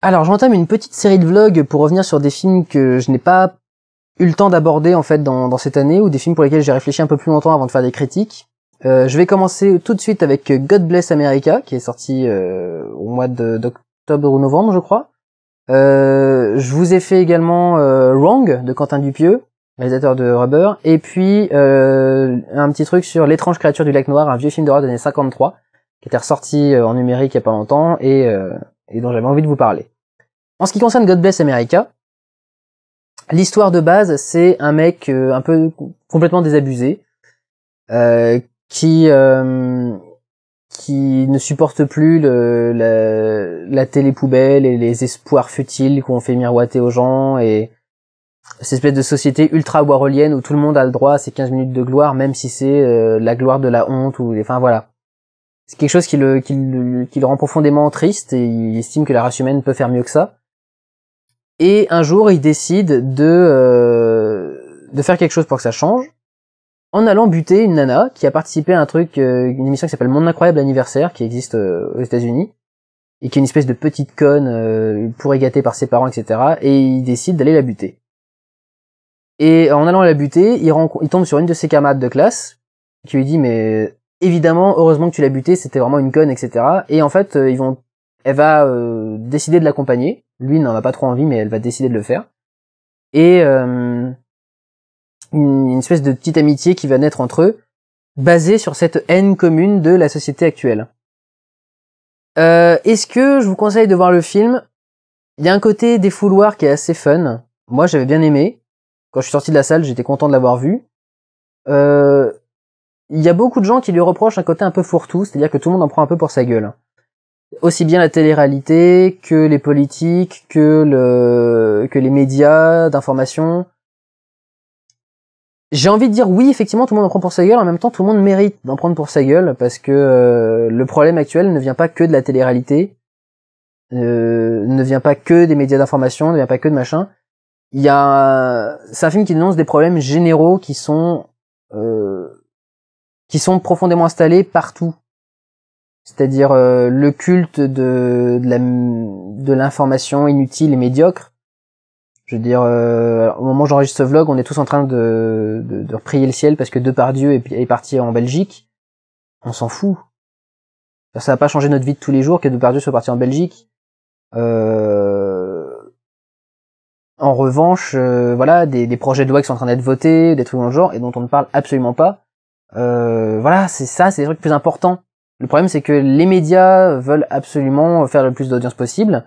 Alors, j'entame une petite série de vlogs pour revenir sur des films que je n'ai pas eu le temps d'aborder en fait dans cette année, ou des films pour lesquels j'ai réfléchi un peu plus longtemps avant de faire des critiques. Je vais commencer tout de suite avec God Bless America, qui est sorti au mois d'octobre ou novembre, je crois. Je vous ai fait également Wrong de Quentin Dupieux, réalisateur de Rubber, et puis un petit truc sur L'étrange créature du lac noir, un vieux film d'horreur des années 53, qui était ressorti en numérique il y a pas longtemps et dont j'avais envie de vous parler. En ce qui concerne God Bless America, l'histoire de base, c'est un mec un peu complètement désabusé, qui ne supporte plus la télé poubelle et les espoirs futiles qu'on fait miroiter aux gens, et cette espèce de société ultra warholienne où tout le monde a le droit à ses 15 minutes de gloire, même si c'est la gloire de la honte, ou enfin voilà. C'est quelque chose qui le rend profondément triste, et il estime que la race humaine peut faire mieux que ça. Et un jour, il décide de faire quelque chose pour que ça change, en allant buter une nana qui a participé à un truc, une émission qui s'appelle Mon incroyable anniversaire, qui existe aux États-Unis, et qui est une espèce de petite conne pourri gâtée par ses parents, etc. Et il décide d'aller la buter. Et en allant la buter, il tombe sur une de ses camarades de classe, qui lui dit mais évidemment, heureusement que tu l'as butée, c'était vraiment une conne, etc. Et en fait, elle va décider de l'accompagner. Lui n'en a pas trop envie, mais elle va décider de le faire. Et une espèce de petite amitié qui va naître entre eux, basée sur cette haine commune de la société actuelle. Est-ce que je vous conseille de voir le film? Il y a un côté défouloir qui est assez fun. Moi, j'avais bien aimé. Quand je suis sorti de la salle, j'étais content de l'avoir vu. Il y a beaucoup de gens qui lui reprochent un côté un peu fourre-tout, c'est-à-dire que tout le monde en prend un peu pour sa gueule. Aussi bien la télé-réalité, que les politiques, que les médias d'information. J'ai envie de dire oui, effectivement, tout le monde en prend pour sa gueule, en même temps, tout le monde mérite d'en prendre pour sa gueule, parce que le problème actuel ne vient pas que de la télé-réalité, ne vient pas que des médias d'information, ne vient pas que de machin. C'est un film qui dénonce des problèmes généraux qui sont profondément installés partout. C'est-à-dire le culte de l'information inutile et médiocre. Je veux dire, au moment où j'enregistre ce vlog, on est tous en train de prier le ciel parce que Depardieu est parti en Belgique. On s'en fout. Ça va pas changer notre vie de tous les jours que Depardieu soit parti en Belgique. En revanche, voilà, des projets de loi qui sont en train d'être votés, des trucs dans le genre, et dont on ne parle absolument pas. Voilà, c'est des trucs plus importants. Le problème, c'est que les médias veulent absolument faire le plus d'audience possible,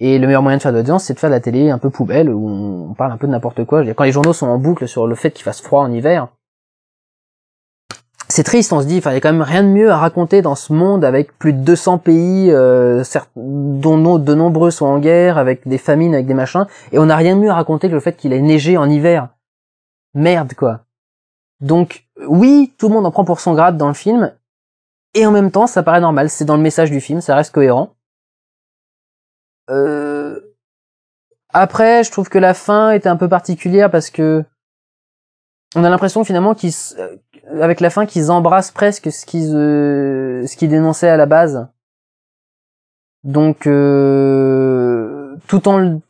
et le meilleur moyen de faire d'audience, c'est de faire de la télé un peu poubelle, où on parle un peu de n'importe quoi. Je veux dire, quand les journaux sont en boucle sur le fait qu'il fasse froid en hiver, c'est triste, on se dit, il y a quand même rien de mieux à raconter dans ce monde avec plus de 200 pays, dont de nombreux sont en guerre, avec des famines, avec des machins, et on n'a rien de mieux à raconter que le fait qu'il ait neigé en hiver. Merde, quoi. Donc, oui, tout le monde en prend pour son grade dans le film, et en même temps, ça paraît normal, c'est dans le message du film, ça reste cohérent. Après, je trouve que la fin était un peu particulière parce que on a l'impression finalement avec la fin qu'ils embrassent presque ce qu'ils dénonçaient à la base. Donc tout en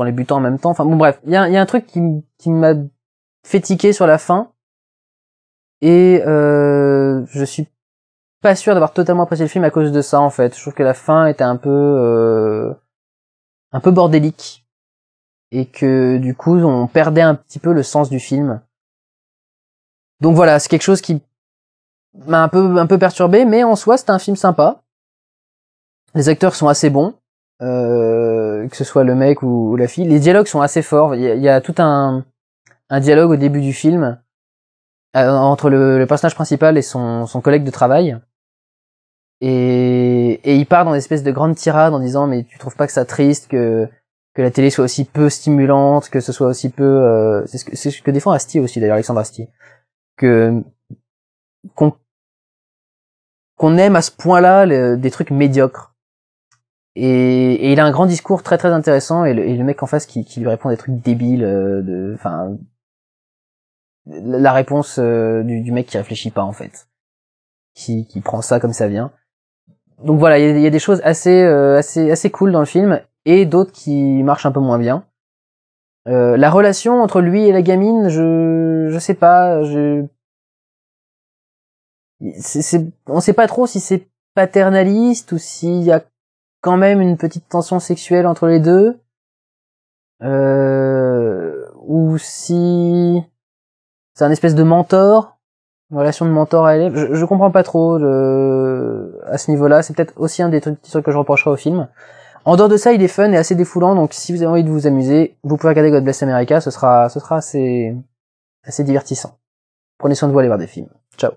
les butant en même temps. Enfin bon bref, il y a un truc qui m'a fait tiquer sur la fin, et je suis pas sûr d'avoir totalement apprécié le film à cause de ça en fait. Je trouve que la fin était un peu bordélique, et que du coup on perdait un petit peu le sens du film. Donc voilà, c'est quelque chose qui m'a un peu perturbé, mais en soi c'est un film sympa. Les acteurs sont assez bons, que ce soit le mec ou la fille. Les dialogues sont assez forts. Il y a tout un dialogue au début du film entre le personnage principal et son collègue de travail. Et il part dans une espèce de grande tirade en disant mais tu trouves pas que ça triste que la télé soit aussi peu stimulante, que ce soit aussi peu c'est ce que défend Astier aussi d'ailleurs, Alexandre Astier, qu'on aime à ce point-là des trucs médiocres. Et il a un grand discours très très intéressant, et le mec en face qui lui répond des trucs débiles, la réponse du mec qui réfléchit pas en fait, qui prend ça comme ça vient. Donc voilà, il y a des choses assez cool dans le film, et d'autres qui marchent un peu moins bien. La relation entre lui et la gamine, je sais pas, on sait pas trop si c'est paternaliste ou s'il y a quand même une petite tension sexuelle entre les deux, ou si c'est un espèce de mentor, une relation de mentor à élève. Je comprends pas trop à ce niveau-là. C'est peut-être aussi un des trucs que je reprocherai au film. En dehors de ça, il est fun et assez défoulant, donc si vous avez envie de vous amuser, vous pouvez regarder God Bless America, ce sera assez divertissant. Prenez soin de vous, allez voir des films. Ciao.